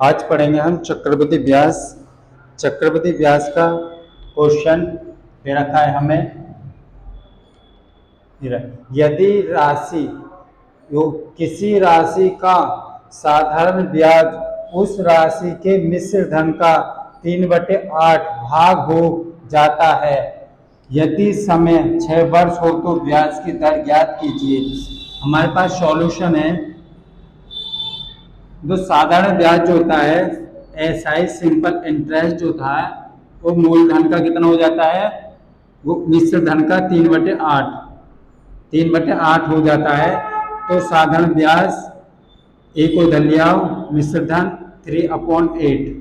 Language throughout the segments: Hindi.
आज पढ़ेंगे हम चक्रवृद्धि ब्याज। चक्रवृद्धि ब्याज का क्वेश्चन दे रखा है हमें। यदि राशि किसी राशि का साधारण ब्याज उस राशि के मिश्र धन का 3/8 भाग हो जाता है, यदि समय 6 वर्ष हो तो ब्याज की दर ज्ञात कीजिए। हमारे पास सॉल्यूशन है। जो साधारण ब्याज जो होता है, एसआई सिंपल इंटरेस्ट जो था, वो मूलधन का कितना हो जाता है, वो मिश्र धन का 3/8 हो जाता है। तो साधारण ब्याज एक को धन लिया, मिश्र धन 3/8।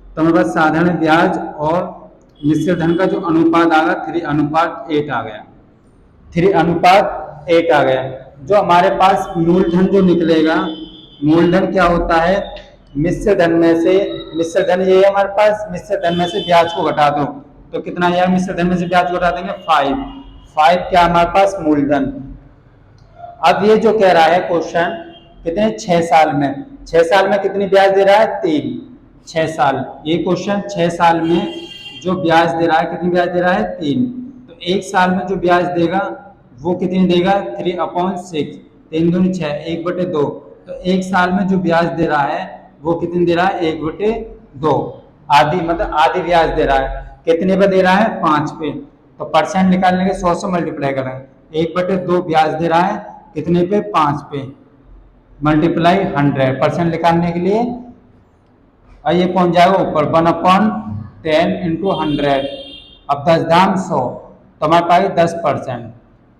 तो हमारे पास साधारण ब्याज और मिश्र धन का जो अनुपात आ गया 3:8 आ गया। 3:8 आ गया। जो हमारे पास मूलधन जो निकलेगा, मूलधन क्या होता है, मिश्र धन में से, मिश्र धन ये है हमारे पास, मिश्र धन में से ब्याज को घटा दो तो कितना यार, मिश्र धन में से ब्याज को घटा देंगे 5 क्या हमारे पास मूलधन। अब ये जो कह रहा है क्वेश्चन, कितने 6 साल में, 6 साल में कितनी ब्याज दे रहा है 3, 6 साल। ये क्वेश्चन 6 साल में जो ब्याज दे रहा है, कितनी ब्याज दे रहा है 3। तो एक साल में जो ब्याज देगा वो कितनी देगा 3/6, 3 दूनी 6, 1/2। तो एक साल में जो ब्याज दे रहा है वो कितनी दे रहा है 1/2, आधी, मतलब आधी ब्याज दे रहा है। कितने पे दे रहा है 5 पे। तो परसेंट निकालने के 100 से मल्टीप्लाई करेंगे। 1/2 ब्याज दे रहा है कितने पे, 5 पे, मल्टीप्लाई 100 परसेंट निकालने के लिए। और ये पहुंच जाएगा ऊपर 1/10 इंटू 100। अब 10 दाम 100, तो हमारे पास 10%।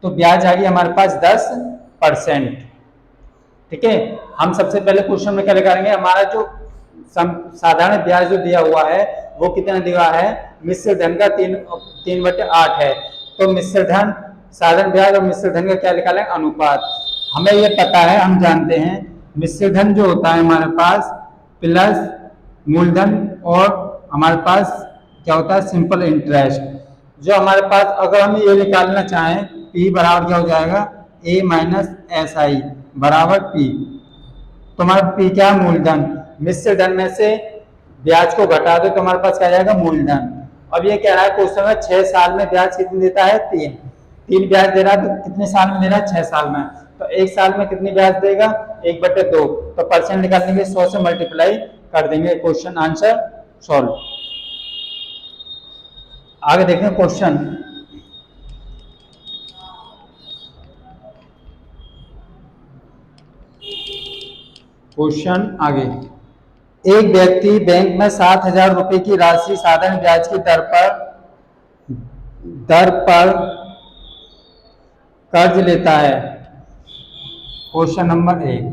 तो ब्याज आ गई हमारे पास 10%। ठीक है। हम सबसे पहले क्वेश्चन में क्या निकालेंगे, हमारा जो साधारण ब्याज जो दिया हुआ है वो कितना दिया है, मिश्र धन का 3/8 है। तो मिश्र धन, साधारण ब्याज और मिश्र धन का क्या निकालेंगे, अनुपात। हमें ये पता है, हम जानते हैं मिश्र धन जो होता है हमारे पास प्लस मूलधन, और हमारे पास क्या होता है सिंपल इंटरेस्ट। जो हमारे पास, अगर हम ये निकालना चाहें, P बराबर क्या हो जाएगा, A माइनस SI बराबर P। तो हमारा P क्या है, मूलधन। मिश्र धन में से ब्याज को घटा दो तो हमारे पास क्या जाएगा, मूलधन। अब ये कह रहा है क्वेश्चन में 6 साल में ब्याज कितनी देता है, 3 ब्याज दे रहा है। तो कितने साल में दे रहा है, 6 साल में। तो एक साल में कितनी ब्याज देगा, 1/2। तो परसेंट निकालने के 100 से मल्टीप्लाई कर देंगे। Question answer solve. आगे देखें क्वेश्चन। क्वेश्चन आगे, एक व्यक्ति बैंक में 7,000 रुपए की राशि साधारण ब्याज की दर पर कर्ज लेता है। क्वेश्चन नंबर 1,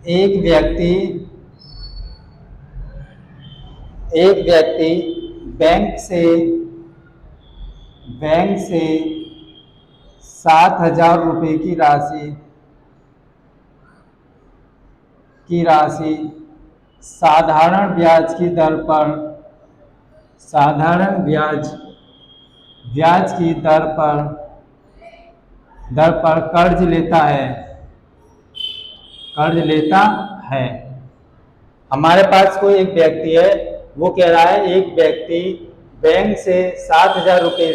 एक व्यक्ति बैंक से 7,000 रुपए की राशि साधारण ब्याज की दर पर कर्ज लेता है। हमारे पास कोई एक व्यक्ति है, वो कह रहा है एक व्यक्ति बैंक से 7,000 रुपए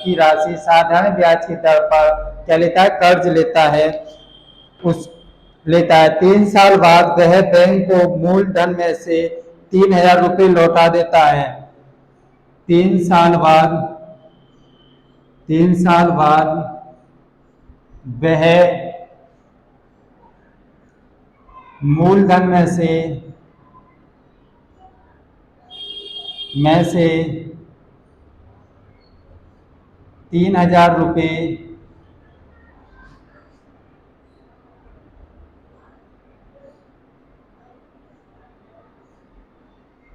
की राशि साधारण ब्याज की दर पर क्या लेता है, कर्ज लेता है। 3 साल बाद वह बैंक को मूलधन में से 3,000 रुपए लौटा देता है। 3 साल बाद वह मूलधन में से 3,000 रुपए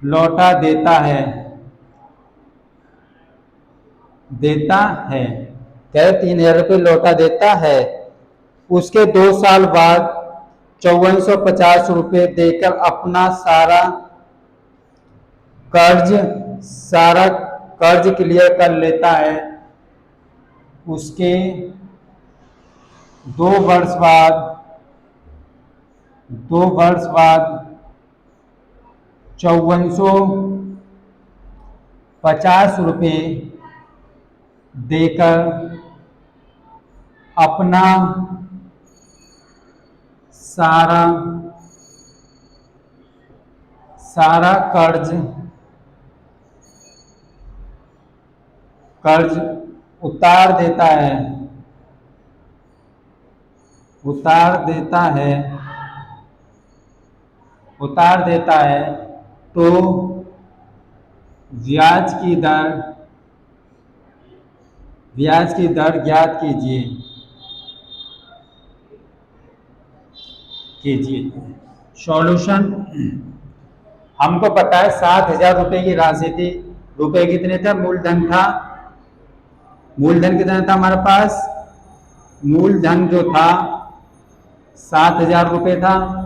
लौटा देता है। क्या 3,000 रुपये लौटा देता है। उसके 2 साल बाद 5450 रुपये देकर अपना सारा कर्ज क्लियर कर लेता है। उसके 2 वर्ष बाद ₹5450 देकर अपना सारा कर्ज उतार देता है तो ब्याज की दर ज्ञात कीजिए। सॉल्यूशन, हमको पता है 7,000 की राशि थी। रुपए कितने थे? मूलधन कितना था हमारे पास? मूलधन जो था 7,000 था।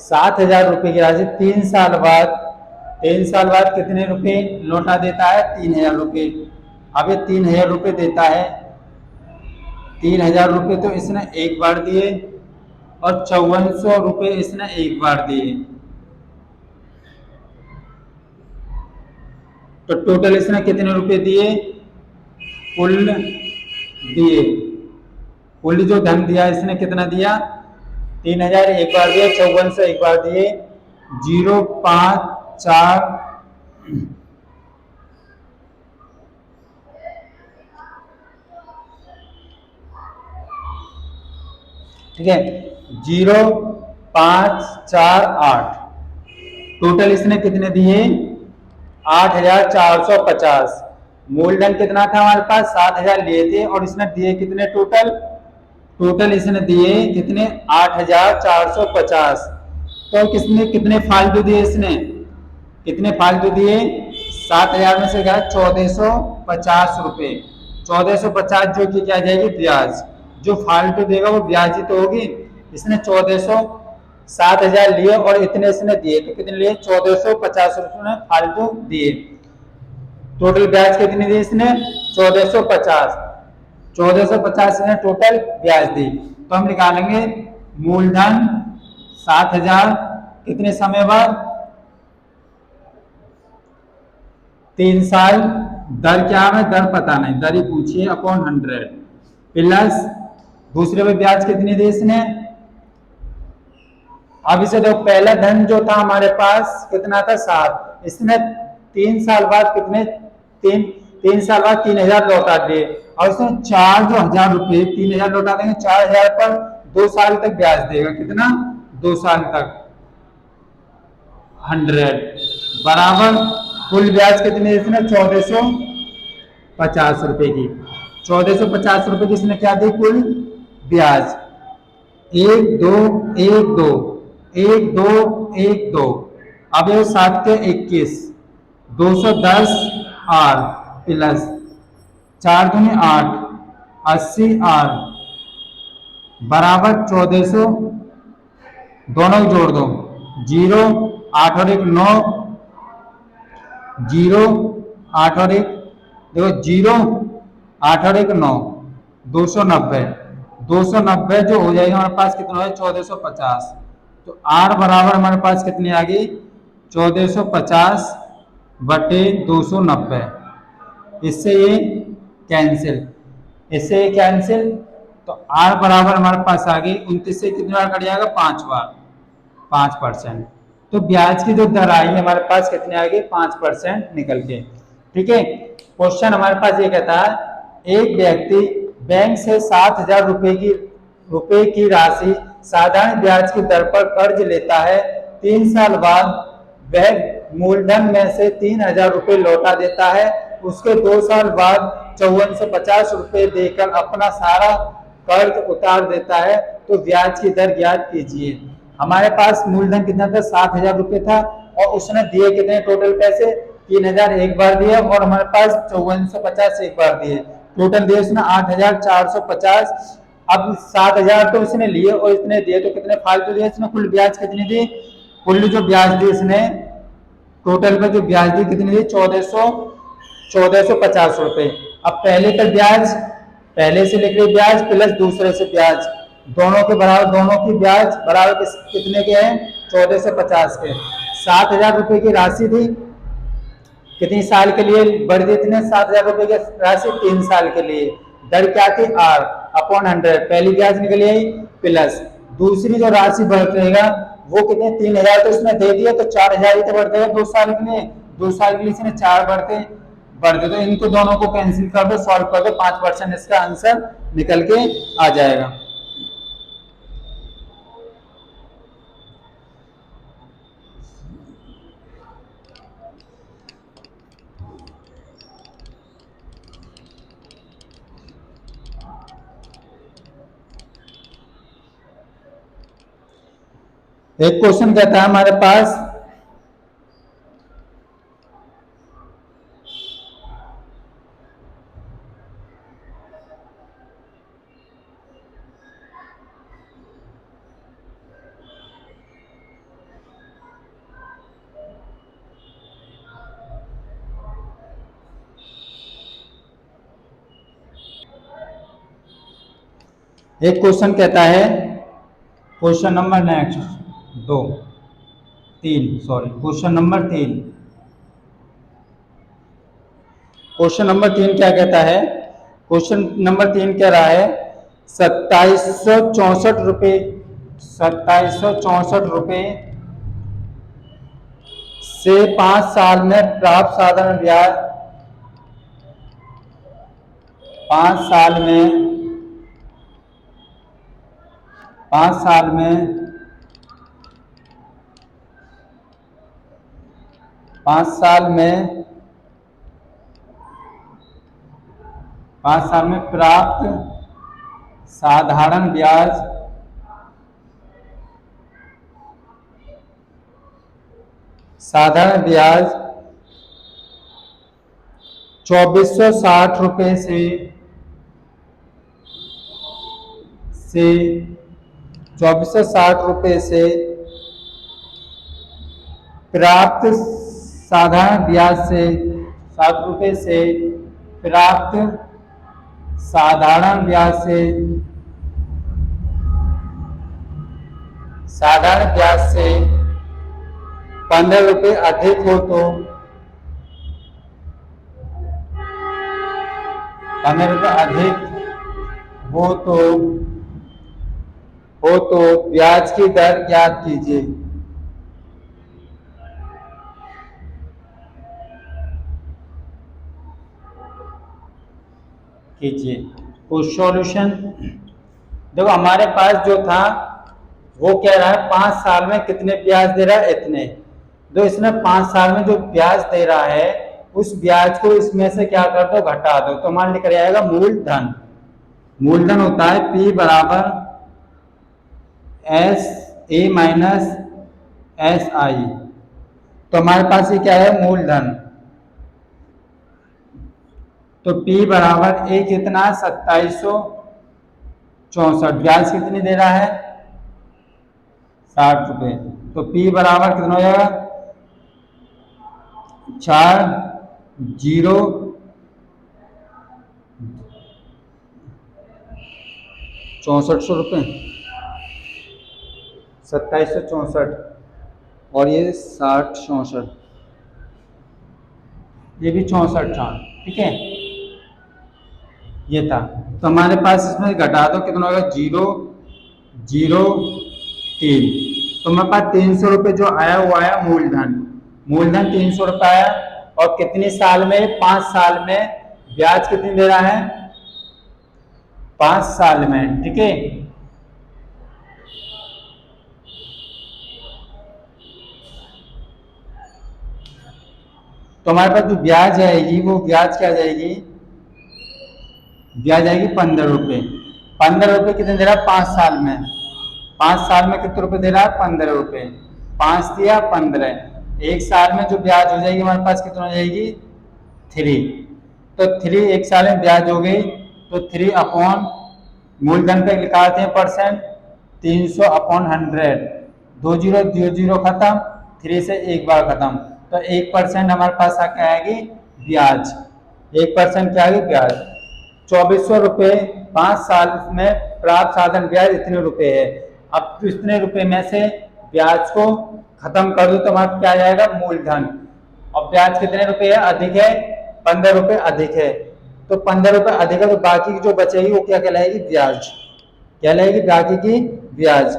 7,000 की राशि 3 साल बाद कितने रुपए लौटा देता है? 3,000 अब ये 3,000 देता है। 3,000 तो इसने एक बार दिए और 5400 इसने एक बार दिए, तो टोटल इसने कितने रुपए दिए? कुल जो धन दिया इसने कितना दिया? 3,000 एक बार दिया, 5400 एक बार दिए, 054 ठीक है, 0,548। टोटल इसने कितने दिए? 8,450। मूलधन कितना था हमारे पास? 7,000 लिए थे और इसने दिए कितने? टोटल इसने दिए कितने? 8,450। तो कितने फालतू दिए इसने? कितने फालतू दिए? 7,000 में से क्या? 1,450 रुपए। 1,450 जो कि क्या जाएगी? ब्याज। जो फालतू देगा वो ब्याज ही तो होगी। इसने 7,000 लिए और इतने इसने दिए, तो कितने लिए? 1,450 रुपए फालतू दिए। टोटल ब्याज कितनी दी इसने? 1,450। 1,450 ने टोटल ब्याज दी। तो हम निकालेंगे मूलधन 7,000 कितने समय बाद? 3 साल। दर क्या है? दर पता नहीं, दर ही पूछिए, अपॉन 100 प्लस दूसरे पे ब्याज कितनी दी इसने? अब इसे देखो, पहला धन जो था हमारे पास कितना था? 7। इसने 3 साल बाद कितने? 3 साल बाद 3,000 लौटा दिए और उसने 4,000 रुपये 3,000 लौटा देंगे। 4,000 पर 2 साल तक ब्याज देगा। कितना? 2 साल तक 100 बराबर कुल ब्याज कितनी? इसने 1,450 रुपए की। 1,450 रुपए की इसने क्या दी? कुल ब्याज 1 2 1 2 1 2 1 2। अब ये 7 के 21, 210 आर प्लस 4 दूनी 8, 80 आर बराबर 1,400। दोनों जोड़ दो, 0 8 और 1 9, 0 8 और 1 देखो, 0 8 और 1 9, 290। 290 जो हो जाएगा हमारे पास कितना है? 1,450। तो आर बराबर हमारे पास कितनी आ गई? 1,450 बटे 290। इससे ये कैंसिल, तो आर बराबर हमारे पास आ गई 29 से कितनी बार कट जाएगा? 5 बार, 5%। तो ब्याज की जो दर आई हमारे पास कितनी आ गई? 5% निकल के। ठीक है, क्वेश्चन हमारे पास ये कहता है, एक व्यक्ति बैंक से 7,000 रुपए की राशि साधारण ब्याज की दर पर कर्ज लेता है। 3 साल बाद वह मूलधन में से 3,000 रुपए लौटा देता है। उसके 2 साल बाद 5,450 रुपए देकर अपना सारा कर्ज उतार देता है, तो ब्याज की दर ज्ञात कीजिए। हमारे पास मूलधन कितना था? 7,000 रुपए था और उसने दिए कितने टोटल पैसे? 3,000 एक बार दिए और हमारे पास 5,450 एक बार दिए। टोटल दिए उसने 8,450। अब 7,000 तो उसने लिए और इतने दिए, तो कितने फालतू दिए इसने? कुल ब्याज कितनी दी? कुल जो ब्याज दी इसने टोटल पे जो ब्याज दी कितनी दी? 1,450 रुपए। अब पहले का ब्याज पहले से लिख रहे ब्याज प्लस दूसरे से ब्याज, दोनों के बराबर, दोनों की ब्याज बराबर कितने के हैं? 1,450 के। 7,000 रुपए की राशि थी, कितनी साल के लिए बढ़ गई इतने 7,000 रुपए की राशि, 3 साल के लिए। दर क्या थी, R अपॉन 100, पहली ब्याज निकल आई प्लस दूसरी जो राशि बढ़ जाएगा वो कितने 3,000 तो इसमें दे दिया, तो 4,000 ही तो बढ़ जाएगा 2 साल के लिए, 2 साल के लिए इसने 4 बढ़ते, तो इनको दोनों को कैंसिल कर दो, सॉल्व कर दो, 5% इसका आंसर निकल के आ जाएगा। एक क्वेश्चन कहता है हमारे पास, एक क्वेश्चन कहता है, question number next 3, question number 3 क्या कहता है, क्वेश्चन नंबर 3 कह रहा है 2764 रुपए से 5 साल में प्राप्त साधारण ब्याज, 5 साल में 5 साल में 5 साल में 5 साल में प्राप्त साधारण ब्याज, साधारण ब्याज 2460 रुपए से 2460 रुपए से प्राप्त साधारण ब्याज से 7 रुपए से प्राप्त साधारण ब्याज से 15 रुपए अधिक हो तो 15 रुपए अधिक हो तो ब्याज की दर ज्ञात कीजिए। कुछ सॉल्यूशन देखो, हमारे पास जो था वो कह रहा है 5 साल में कितने ब्याज दे रहा है, इतने। तो इसने 5 साल में जो ब्याज दे रहा है उस ब्याज को इसमें से क्या कर दो, घटा दो, तो मान निकल आएगा मूलधन। मूलधन होता है P बराबर S A minus S I. तो हमारे पास ये क्या है, मूलधन। तो P बराबर ए कितना 2764, ब्याज कितनी दे रहा है 60 रुपए, तो P बराबर कितना हो जाएगा 64 रुपए 2764 और ये 60 ये भी 64 था, ठीक है, ये था। तो हमारे पास इसमें घटा दो, कितना होगा 003। तो हमारे पास 300 रुपये जो आया वो आया मूलधन, मूलधन 300 रुपये आया, और कितने साल में, 5 साल में। ब्याज कितनी दे रहा है 5 साल में, ठीक है। तो हमारे पास जो ब्याज आएगी वो ब्याज क्या जाएगी, ब्याज आएगी 15 रुपये। 15 रुपये कितने दे रहा है 5 साल में, 5 साल में कितने रुपए दे रहा है 15 रुपये, 5 दिया 15, 1 साल में जो ब्याज हो जाएगी हमारे पास कितना हो जाएगी 3। तो 3 1 साल में ब्याज हो गई, तो 3 अपॉन मूलधन पे निकालते हैं परसेंट, 300 अपॉन 100, 2 जीरो खत्म, 3 से एक बार खत्म, तो 1% हमारे पास आके आएगी ब्याज, 1% क्या आएगी ब्याज। 2400 रुपये 5 साल में प्राप्त साधन ब्याज इतने रुपए है। अब इतने रुपए में से ब्याज को खत्म कर दो तो हमारा क्या आ जाएगा, मूलधन। और ब्याज कितने रुपए है, अधिक है, 15 रुपए अधिक है। तो 15 रुपए अधिक है तो बाकी की जो बचेगी वो क्या कहलाएगी, ब्याज कहलाएगी, बाकी की ब्याज।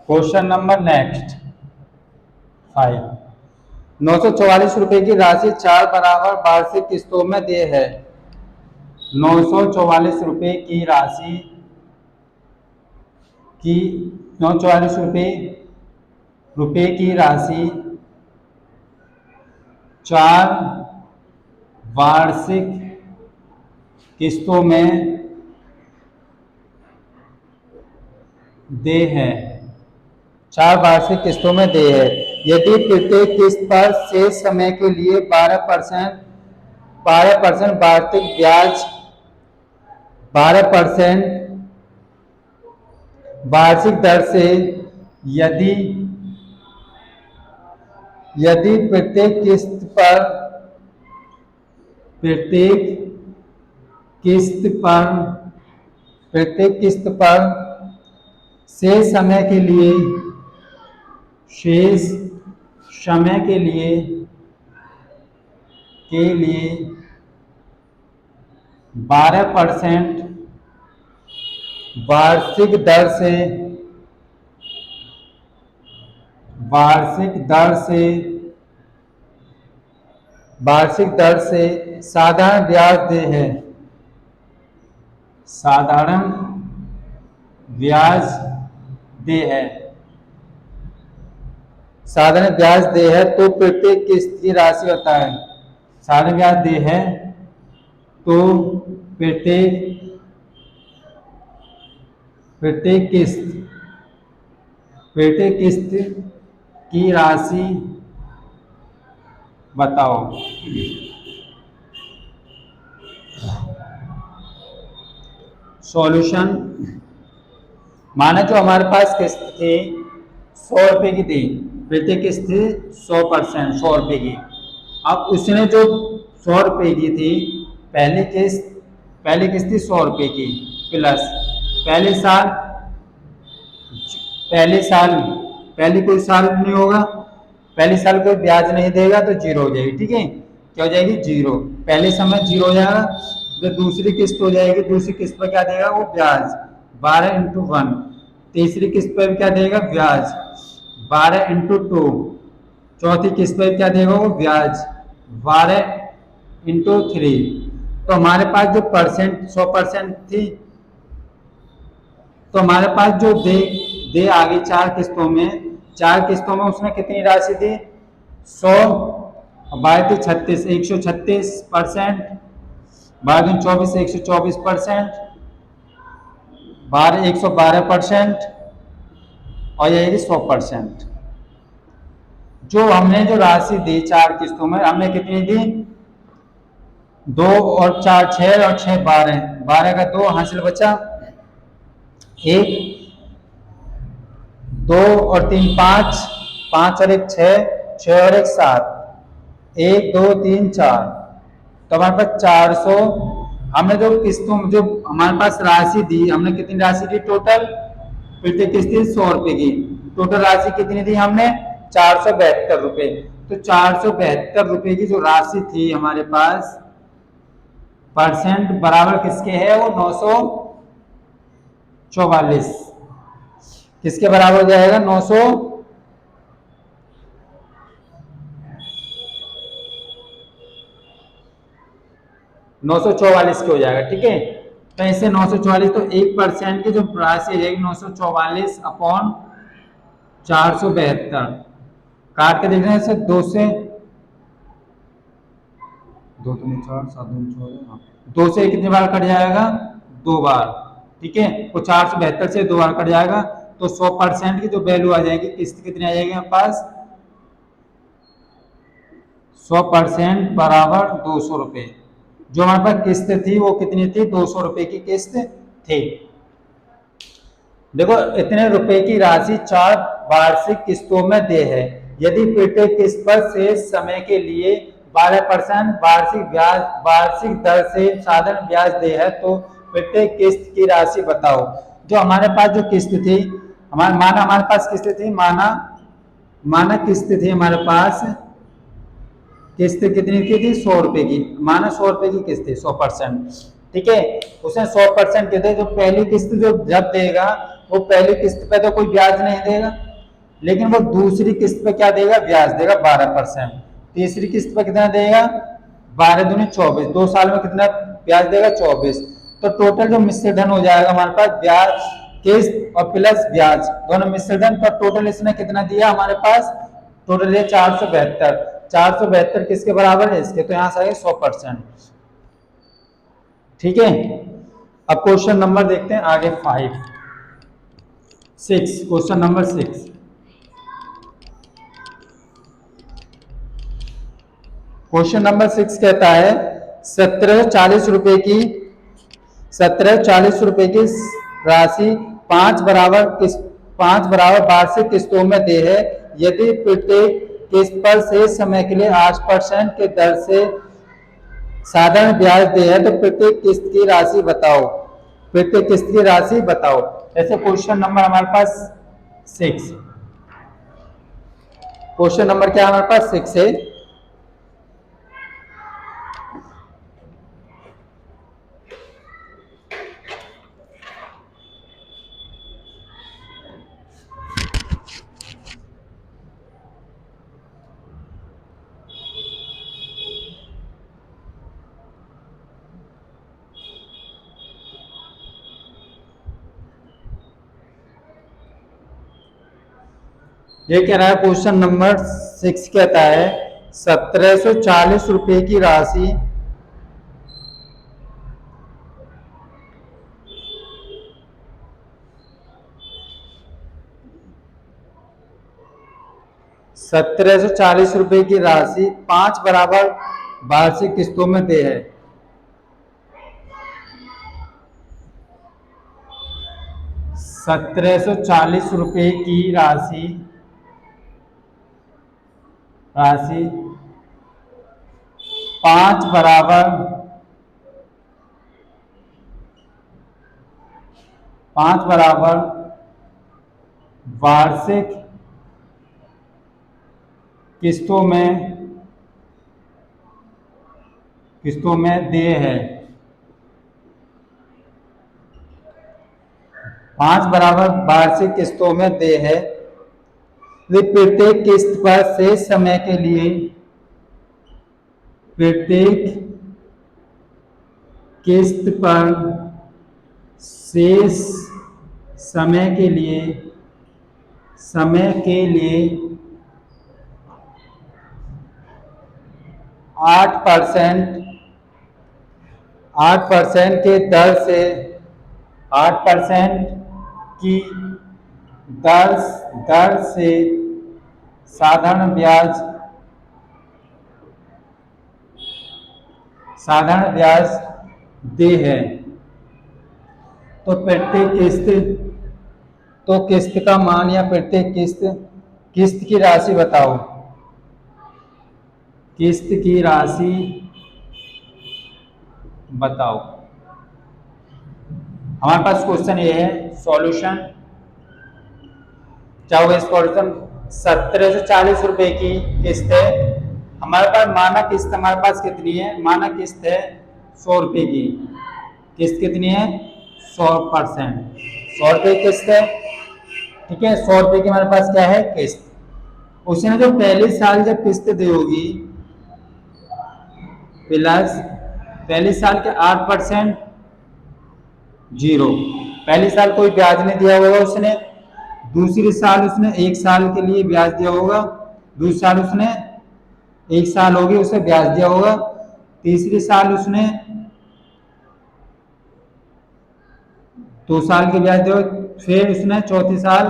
Question number next 5। 944 रुपए की राशि 4 बराबर वार्षिक किस्तों में दे है। 944 रुपए की राशि की 944 रुपए की राशि 4 वार्षिक किस्तों में दे है, 4 वार्षिक किस्तों में दे है। यदि प्रत्येक किस्त पर शेष समय के लिए 12% वार्षिक ब्याज 12% वार्षिक दर से, यदि प्रत्येक किस्त पर शेष समय के लिए 12% वार्षिक दर से साधारण ब्याज दे है, साधारण ब्याज दे है तो प्रत्येक किस्त की राशि होता है। साधारण ब्याज दे है तो प्रत्येक किस्त की राशि बताओ। सॉल्यूशन, माना जो हमारे पास किस्त थी 100 रुपए की थी, प्रत्येक किस्त थी 100%, 100 रुपए की। अब उसने जो 100 रुपए की थी, पहली किस्त थी 100 रुपए की, प्लस पहली कोई साल नहीं होगा, पहले साल कोई ब्याज नहीं देगा तो जीरो हो जाएगी। ठीक है, क्या हो जाएगी, जीरो। पहले समय जीरो हो जाएगा। जो दूसरी किस्त हो जाएगी, दूसरी किस्त पर क्या देगा वो ब्याज 12 × 1। तीसरी किस्त पर क्या देगा, ब्याज 12 × 2। चौथी किस्त पर क्या देगा वो ब्याज 12 × 3। तो हमारे पास जो 100% थी, तो हमारे पास जो दे आ गई 4 किस्तों में उसने कितनी राशि दी, 100, 12 36, 136%, 12 24, 124%, 112% और यही 100%। जो हमने जो राशि दी 4 किस्तों में, हमने कितनी दी, 2 और 4 6 और 6 12, 12 का 2 हासिल बचा, 1, 2 और 3 5, 5 और 1 6, 6 और 1 7, 1 2 3 4। तो हमारे पास 400, हमने जो किस्तों जो हमारे पास राशि दी, हमने कितनी राशि दी टोटल, प्रत्येक किस्त 100 रुपए की, टोटल राशि कितनी दी हमने, 472 रुपए। तो 472 रुपए की जो राशि थी हमारे पास, परसेंट बराबर किसके है, वो 944, किसके बराबर हो जाएगा, 944 के हो जाएगा। ठीक है, तो ऐसे 944, तो 1% की जो राशि हो जाएगी 944 अपॉन 472, काट के देखना है, 2 से 2 3 4 7 2 14, 2 से कितनी बार कट जाएगा, 2 बार। ठीक है, वो 472 से 2 बार कट जाएगा, तो 100% की जो वैल्यू आ जाएगी, किस्त कितनी आ जाएगी हमारे पास, 100% बराबर 200 रुपये। जो हमारे पास किस्त थी वो कितनी थी? 200 रुपये की किस्त थी। देखो इतने रुपए की राशि 4 वार्षिक किस्तों में दे है। यदि प्रत्येक किस्त पर शेष समय के लिए 12% वार्षिक दर से साधारण ब्याज दे है तो प्रत्येक किस्त की राशि बताओ। जो हमारे पास जो किस्त थी, हमारे पास किस्त थी, माना किस्त थी हमारे पास, किस्त कितनी की थी? 100 रुपए की। माना 100 रुपए की किस्त थी 100%। ठीक है, उसने 100% के थे। जो पहली किस्त जो जब देगा वो पहली किस्त पे तो कोई ब्याज नहीं देगा, लेकिन वो दूसरी किस्त पे क्या देगा? ब्याज देगा 12%। तीसरी किस्त पे कितना देगा? 12 दूनी 24। 2 साल में कितना ब्याज देगा? 24। तो टोटल जो मिश्र धन हो जाएगा हमारे पास, ब्याज, किस्त और प्लस ब्याज दोनों मिश्र धन, पर टोटल इसने कितना दिया हमारे पास? टोटल है 472। 472 किसके बराबर है? इसके। तो यहां से आएगा 100%। ठीक है, अब क्वेश्चन नंबर देखते हैं आगे 6। Question number 6। क्वेश्चन नंबर 6 कहता है 1740 रुपए की राशि 5 बराबर वार्षिक किस्तों में दे है। यदि प्रत्येक किस्त पर शेष समय के लिए 8% के दर से साधारण ब्याज दे है तो प्रत्येक किस्त की राशि बताओ। प्रत्येक किस्त की राशि बताओ। ऐसे क्वेश्चन नंबर हमारे पास 6। क्वेश्चन नंबर क्या हमारे पास? 6 है। ये कह रहा है क्वेश्चन नंबर 6 कहता है 1740 रुपए की राशि 1740 रुपए की राशि 5 बराबर वार्षिक किस्तों में दे है। 1740 रुपए की राशि 5 बराबर वार्षिक किस्तों में दे है। 5 बराबर वार्षिक किस्तों में दे है। प्रत्येक किस्त पर शेष समय के लिए प्रत्येक किस्त पर शेष समय के लिए 8% के दर से 8% की दर से साधारण ब्याज दे है। तो किस्त का मान या प्रत्येक किस्त की राशि बताओ। किस्त की राशि बताओ। हमारे पास क्वेश्चन ये है, सॉल्यूशन क्या होगा इस क्वेश्चन? 1740 रुपए की किस्त है हमारे पास। माना किस्त हमारे पास कितनी है? माना किस्त है 100 रुपए की। किस्त कितनी है? 100%। 100 रुपए किस्त है। ठीक है, 100 रुपए की हमारे पास क्या है? किस्त। उसने जो पहले साल जब किस्त दी होगी प्लस पहले साल के 8% 0। पहले साल कोई ब्याज नहीं दिया होगा उसने। दूसरी साल उसने 1 साल के लिए ब्याज दिया होगा। दूसरी साल उसने 1 साल होगी उसे ब्याज दिया होगा। तीसरी साल उसने 2 साल के ब्याज दिया। फिर उसने चौथी साल,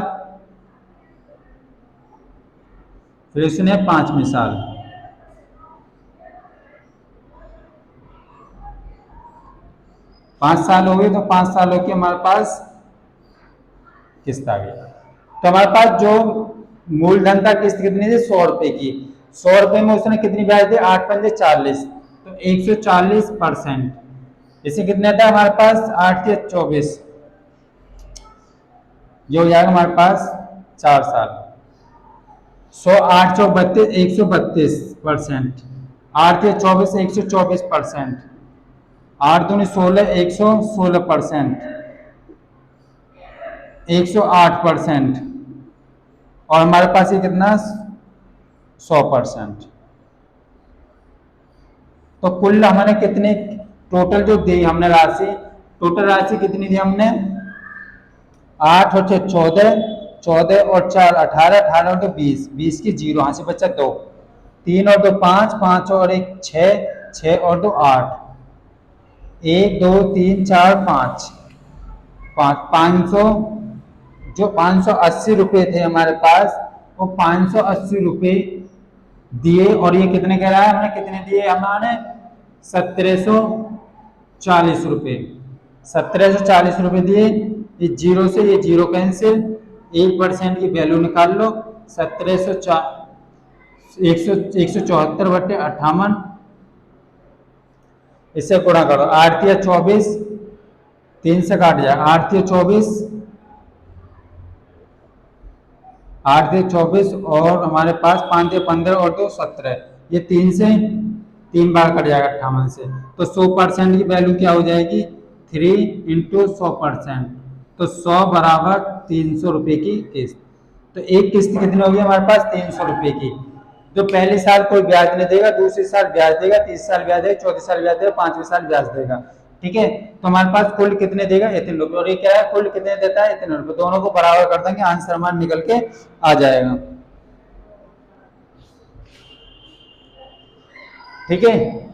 फिर उसने 5वें साल। 5 साल हो गए तो 5 सालों की हमारे पास किस्त आ गई। तो हमारे पास जो मूलधन था किस्त कितनी थी 100 रुपए की, 100 रुपए में उसने कितनी ब्याज दी 8×5 = 40, तो 140%। इसे कितने था हमारे पास 8×24, ये हो जाएगा हमारे पास 4 साल। 100 8×4 = 132%, 8×24 124%, 8×2 = 16 116%, 108%, और हमारे पास ये कितना 100%। तो कुल हमने कितने टोटल जो दी हमने राशि, टोटल राशि कितनी दी हमने 8 और 6 14, 14 और 4 18, 18 और 2 20, 20 की 0, यहाँ से बचा 2, 3 और 2 5, 5 और 1 6, 6 और 2 8, 1 2 3 4 5, 500, जो 580 रुपए थे हमारे पास, वो 580 रुपए दिए। और ये कितने कह रहा है हमने, कितने दिए हमारे 1740 रुपए, 1740 रुपए दिए। ये जीरो से ये जीरो कैंसिल, 1% की वैल्यू निकाल लो, 174/58, इससे गुणा करो, 8×3 = 24, 3 से काट जाए, 8×3 = 24, 8×3 = 24, और हमारे पास 5×3 = 15 और 2 17, ये 3 से 3 बार कट जाएगा 58 से, तो 100% की वैल्यू क्या हो जाएगी 3 × 100%, तो 100 बराबर 300 रुपए की किस्त। तो एक किस्त कितनी होगी हमारे पास 300 रुपए की, जो पहले साल कोई ब्याज नहीं देगा, दूसरे साल ब्याज देगा, तीसरे साल ब्याज देगा, चौथे साल ब्याज देगा, 5वें साल ब्याज देगा। ठीक है, तो हमारे पास कुल कितने देगा इतने रुपए, और ये क्या है कुल कितने देता है इतने रुपए, दोनों को बराबर कर देंगे, आंसर हमारा निकल के आ जाएगा। ठीक है।